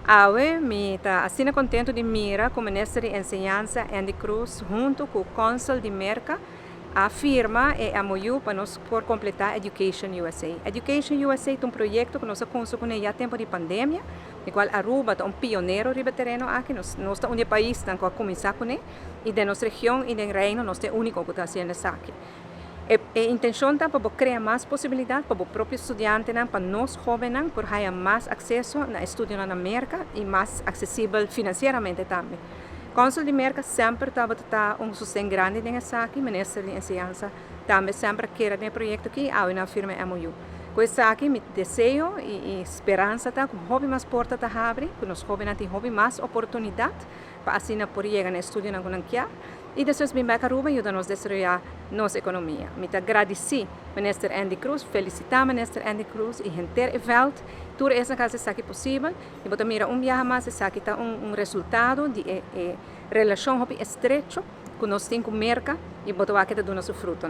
Awe, me está assim contento de mira como ministro de Enseñanza Andy Cruz junto com o Consul de Merca a firma e a MOU para nós por completar Education USA. Education USA é um projeto que nós construímos já tempo de pandemia, no qual Aruba é um pioneiro de terreno aqui, nós estamos um país que começar com ele, e da nossa região e do reino nós é o único que está fazendo isso aqui. A intenção é para criar mais possibilidades para o próprio estudante, para nós jovens, por ter mais acesso ao estudo na América e mais acessível financeiramente também. O Consul de Merca sempre estava um sucesso grande nessa aqui, o Ministro de Enseñanza também sempre quer um projeto que há na firma MOU. Com isso aqui, meu desejo e esperança é que o mais portas abrem, que os jovens tenham mais oportunidade para assim poder chegar no estudo na Gunanquia. E depois vim para Aruba e ajudar-nos a desenvolver nossa economia. Eu agradeço ao Ministro Andy Cruz, felicito o Ministro Andy Cruz e o Veld, tudo essa casa está aqui possível. E vou mira viagem mais, está aqui resultado de relação estreita que nós temos com a Merca e vou aqui dar nosso fruto.